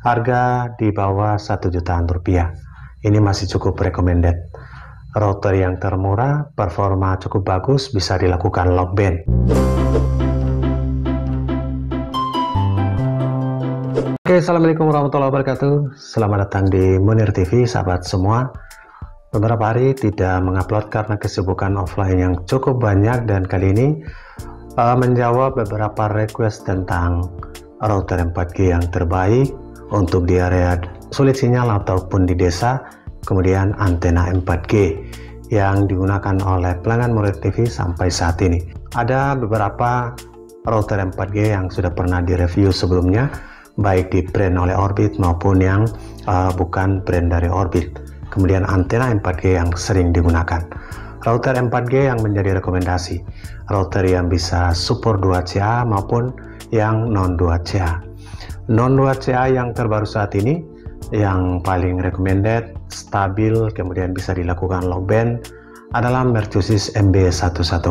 Harga di bawah 1 jutaan rupiah. Ini masih cukup recommended. Router yang termurah, performa cukup bagus, bisa dilakukan lock band. Oke, assalamualaikum warahmatullahi wabarakatuh. Selamat datang di Munir TV, sahabat semua. Beberapa hari tidak mengupload karena kesibukan offline yang cukup banyak, dan kali ini menjawab beberapa request tentang router 4G yang terbaik untuk di area sulit sinyal ataupun di desa, kemudian antena 4G yang digunakan oleh pelanggan Munir TV sampai saat ini. Ada beberapa router 4G yang sudah pernah direview sebelumnya, baik di brand oleh Orbit maupun yang bukan brand dari Orbit. Kemudian antena 4G yang sering digunakan. Router 4G yang menjadi rekomendasi, router yang bisa support 2CA maupun yang non 2CA. Non 2CA yang terbaru saat ini, yang paling recommended, stabil, kemudian bisa dilakukan lock band adalah Mercusis MB110.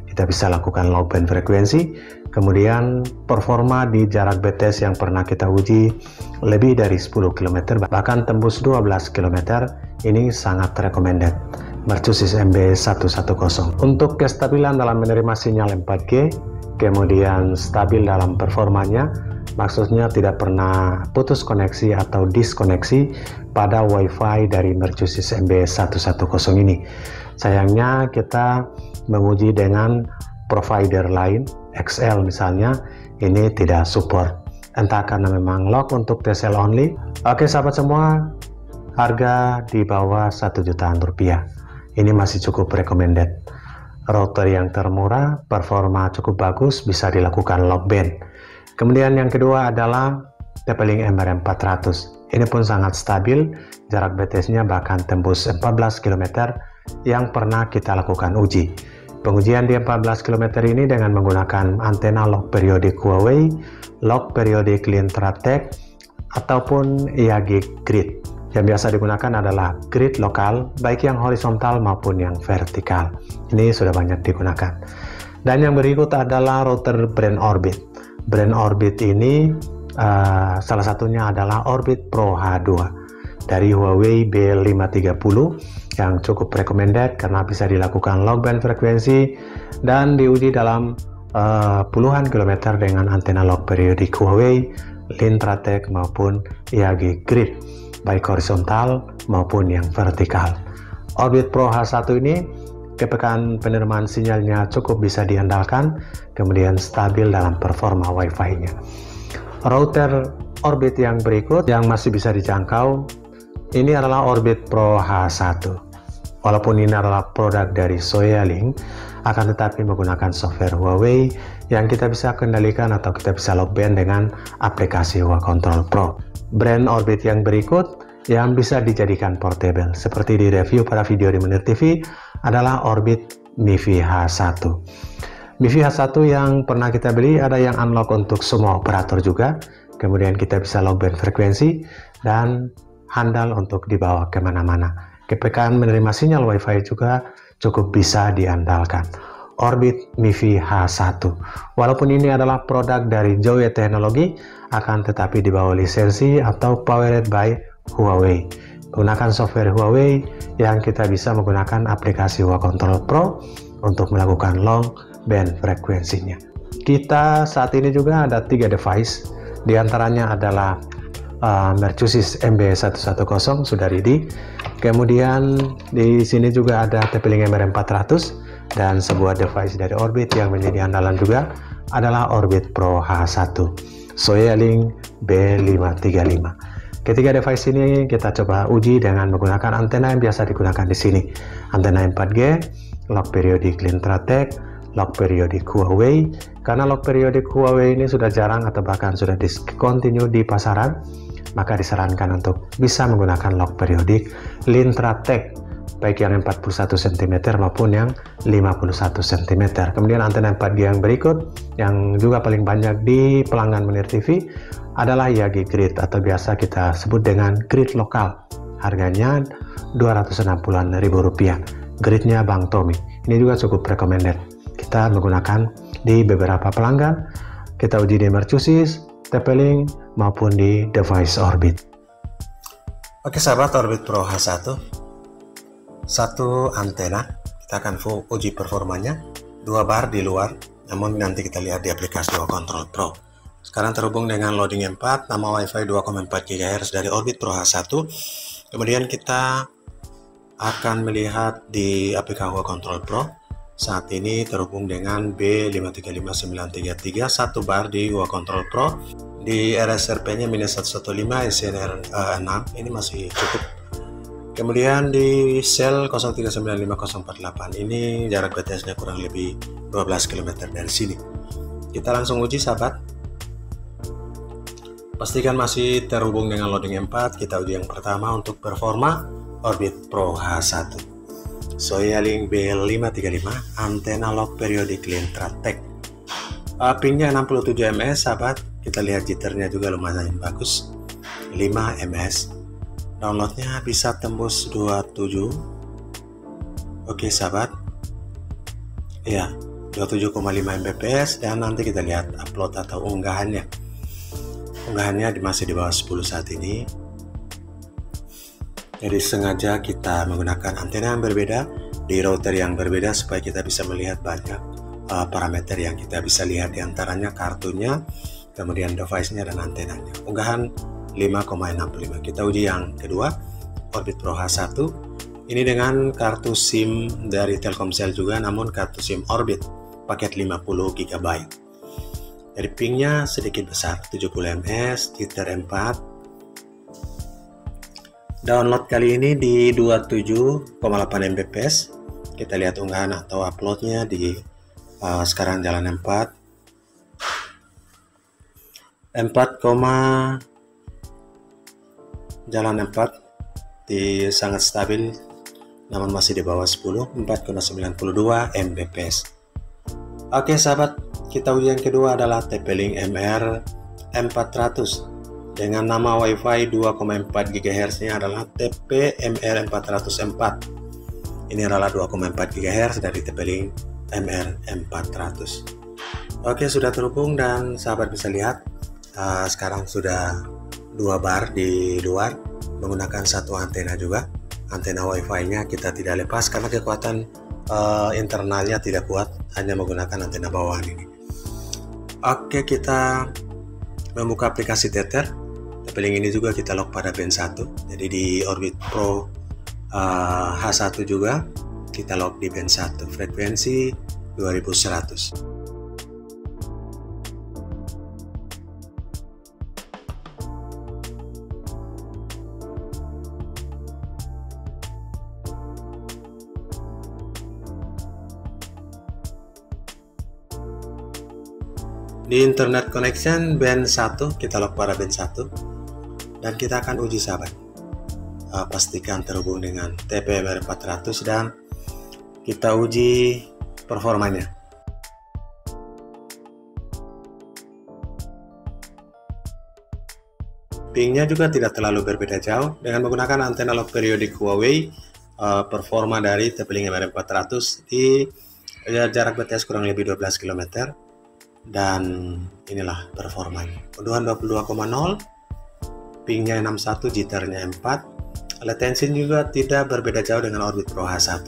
Kita bisa lakukan lock band frekuensi, kemudian performa di jarak BTS yang pernah kita uji lebih dari 10 km, bahkan tembus 12 km, ini sangat recommended. Mercusis MB110 untuk kestabilan dalam menerima sinyal 4G, kemudian stabil dalam performanya, maksudnya tidak pernah putus koneksi atau diskoneksi pada WiFi dari Mercusis MB110 ini. Sayangnya kita menguji dengan provider lain, XL misalnya, ini tidak support, entah karena memang lock untuk TCL only. Oke sahabat semua, harga di bawah 1 jutaan rupiah. Ini masih cukup recommended. Router yang termurah, performa cukup bagus, bisa dilakukan lock band. Kemudian yang kedua adalah TP-Link MR400. Ini pun sangat stabil, jarak BTS-nya bahkan tembus 14 km yang pernah kita lakukan uji. Pengujian di 14 km ini dengan menggunakan antena lock periodik Huawei, lock periodik Lintratek, ataupun IAG grid. Yang biasa digunakan adalah grid lokal, baik yang horizontal maupun yang vertikal. Ini sudah banyak digunakan. Dan yang berikut adalah router brand Orbit. Brand Orbit ini salah satunya adalah Orbit Pro H2 dari Huawei B530 yang cukup recommended karena bisa dilakukan lock band frekuensi dan diuji dalam puluhan kilometer dengan antena lock periodik Huawei, Lintratek maupun IAG grid, baik horizontal maupun yang vertikal. Orbit Pro H1 ini kepekaan penerimaan sinyalnya cukup bisa diandalkan, kemudian stabil dalam performa Wi-Fi-nya. Router Orbit yang berikut yang masih bisa dijangkau, ini adalah Orbit Pro H1. Walaupun ini adalah produk dari Soyalink, akan tetapi menggunakan software Huawei yang kita bisa kendalikan atau kita bisa lock band dengan aplikasi Huawei Control Pro. Brand Orbit yang berikut yang bisa dijadikan portable seperti di review pada video di Munir TV adalah Orbit MiFi H1. MiFi H1 yang pernah kita beli ada yang unlock untuk semua operator juga, kemudian kita bisa lock band frekuensi dan handal untuk dibawa kemana-mana. Kepekaan menerima sinyal Wi-Fi juga cukup bisa diandalkan. Orbit MiFi H1, walaupun ini adalah produk dari Zowie Teknologi, akan tetapi di bawah lisensi atau powered by Huawei. Gunakan software Huawei yang kita bisa menggunakan aplikasi Huawei Control Pro untuk melakukan long band frekuensinya. Kita saat ini juga ada 3 device, diantaranya adalah Mercusis MB110 sudah ready. Kemudian di sini juga ada TP-Link MR400 dan sebuah device dari Orbit yang menjadi andalan juga adalah Orbit Pro H1 Soyalink B535. Ketiga device ini kita coba uji dengan menggunakan antena yang biasa digunakan di sini. Antena 4G, lock periodik Lintratek, lock periodik Huawei. Karena lock periodik Huawei ini sudah jarang atau bahkan sudah discontinue di pasaran, maka disarankan untuk bisa menggunakan lock periodik Lintratek, baik yang 41 cm maupun yang 51 cm. Kemudian antena 4G yang berikut, yang juga paling banyak di pelanggan Munir TV, adalah IAG grid atau biasa kita sebut dengan grid lokal. Harganya Rp260.000. Gridnya Bang Tommy. Ini juga cukup recommended. Kita menggunakan di beberapa pelanggan. Kita uji di Mercusis, TP-Link maupun di device Orbit. Oke sahabat, Orbit Pro H1 satu antena, kita akan uji performanya 2 bar di luar, namun nanti kita lihat di aplikasi Control Pro. Sekarang terhubung dengan loading 4, nama WiFi 2,4 GHz dari Orbit Pro H1. Kemudian kita akan melihat di aplikasi Control Pro. Saat ini terhubung dengan B535933 1 bar di Control Pro. Di RSRP-nya minus 115, SNR 6, ini masih cukup. Kemudian di sel 0395048 ini jarak BTS-nya kurang lebih 12 km dari sini. Kita langsung uji sahabat. Pastikan masih terhubung dengan loading 4. Kita uji yang pertama untuk performa Orbit Pro H1. Soyalink B535 antena lock periodic link Tratec. Pingnya 67 ms sahabat. Kita lihat jitternya juga lumayan bagus, 5 ms. Downloadnya bisa tembus 27. Oke sahabat, ya 27,5 Mbps. Dan nanti kita lihat upload atau unggahannya. Unggahannya masih di bawah 10 saat ini. Jadi sengaja kita menggunakan antena yang berbeda di router yang berbeda supaya kita bisa melihat banyak parameter yang kita bisa lihat, diantaranya kartunya, kemudian device-nya dan antenanya. Unggahan 5,65. Kita uji yang kedua, Orbit Pro H1. Ini dengan kartu SIM dari Telkomsel juga, namun kartu SIM Orbit paket 50 GB. Jadi pingnya sedikit besar, 70 ms, jitter 4. Download kali ini di 27,8 Mbps. Kita lihat unggahan atau uploadnya di sekarang jalan 4, jalan 4 di sangat stabil, namun masih di bawah 10, 4,92 Mbps. Oke sahabat, kita uji yang kedua adalah TP-Link MR 400 dengan nama WiFi 2,4 GHz nya adalah TP-MR 404. Ini adalah 2,4 GHz dari TP-Link MR 400. Oke, sudah terhubung dan sahabat bisa lihat sekarang sudah 2 bar di luar menggunakan satu antena juga. Antena WiFi-nya kita tidak lepas karena kekuatan internalnya tidak kuat, hanya menggunakan antena bawahan ini. Oke, kita membuka aplikasi Tether. TP-Link ini juga kita lock pada band 1. Jadi di Orbit Pro H1 juga kita lock di band 1, frekuensi 2100. Di internet connection band 1, kita lock pada band 1 dan kita akan uji sahabat. Pastikan terhubung dengan TP-MR 400 dan kita uji performanya. Pingnya juga tidak terlalu berbeda jauh dengan menggunakan antena lock periodik Huawei. Performa dari TP-Link MR 400 di jarak BTS kurang lebih 12 km. Dan inilah performanya. Unduhan 22,0, pingnya 61, jitternya 4. Latensi juga tidak berbeda jauh dengan Orbit Pro H1.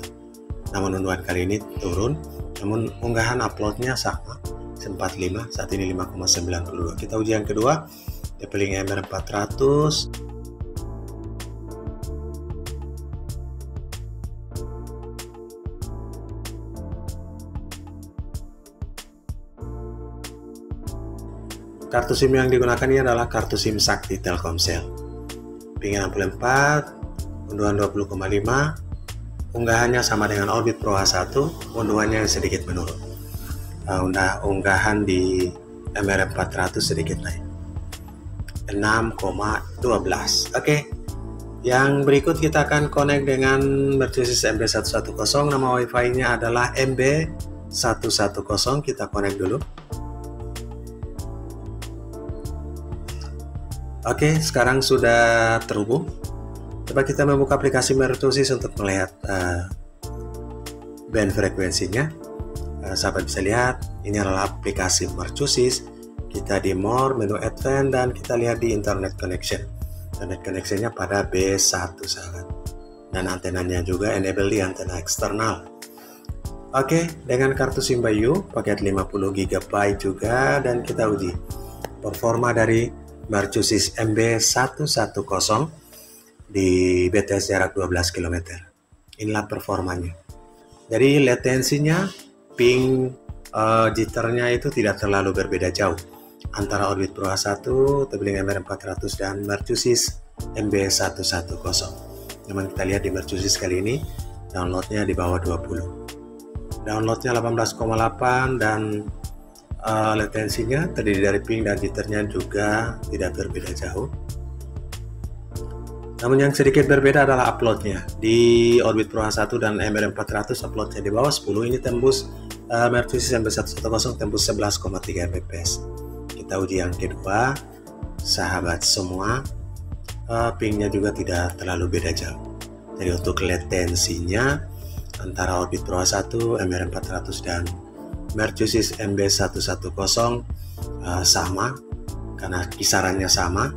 Namun unduhan kali ini turun, namun unggahan uploadnya sama, 45, saat ini 5,92. Kita uji yang kedua, TP-Link MR 400. Kartu SIM yang digunakan ini adalah kartu SIM Sakti Telkomsel. Pingnya 64, unduhan 20,5. Unggahannya sama dengan Orbit Pro H1, unduhannya sedikit menurun. Unggahan di MR 400 sedikit naik, 6,12. Oke, yang berikut kita akan connect dengan Mercusis MB110. Nama WiFi-nya adalah MB110. Kita connect dulu. Oke, sekarang sudah terhubung. Coba kita membuka aplikasi Mercusis untuk melihat band frekuensinya. Sahabat bisa lihat, ini adalah aplikasi Mercusis. kita di More, menu Advanced, dan kita lihat di Internet Connection. Internet Connection-nya pada B1 sahabat. Dan antenanya juga enable di antena eksternal. Oke, dengan kartu SIM Bayu, paket 50 GB juga, dan kita uji performa dari Mercusis MB110 di BTS jarak 12 km. Inilah performanya. Jadi latensinya, ping, jitternya itu tidak terlalu berbeda jauh antara Orbit Pro H1, Tebeling MR400 dan Mercusis MB110. Namun kita lihat di Mercusis kali ini downloadnya di bawah 20. Downloadnya 18,8 dan latensinya terdiri dari ping dan jitternya juga tidak berbeda jauh. Namun yang sedikit berbeda adalah uploadnya. Di Orbit Pro H1 dan MR400 uploadnya di bawah 10, ini tembus Mercusis MB110 tembus 11,3 Mbps. Kita uji yang kedua, sahabat semua, pingnya juga tidak terlalu beda jauh. Jadi untuk latensinya antara Orbit Pro H1, MR400 dan Mercusis MB110 sama, karena kisarannya sama.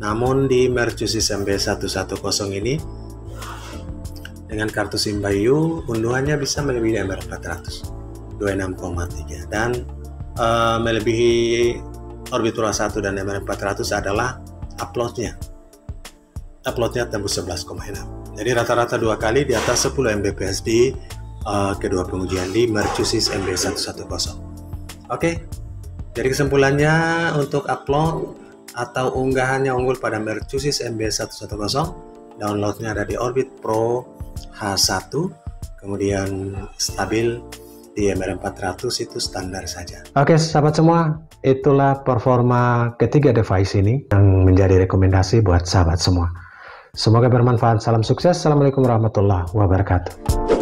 Namun di Mercusis MB110 ini dengan kartu SIM Bayu unduhannya bisa melebihi MR400 26,3, dan melebihi Orbit Pro H1 dan MR400 adalah uploadnya tembus 11,6. Jadi rata-rata 2 kali di atas 10 Mbps di kedua pengujian di Mercusis MB110. Oke, jadi kesimpulannya untuk upload atau unggahannya unggul pada Mercusis MB110, downloadnya ada di Orbit Pro H1, kemudian stabil di MR400 itu standar saja. Oke sahabat semua, itulah performa ketiga device ini yang menjadi rekomendasi buat sahabat semua. Semoga bermanfaat. Salam sukses. Assalamualaikum warahmatullahi wabarakatuh.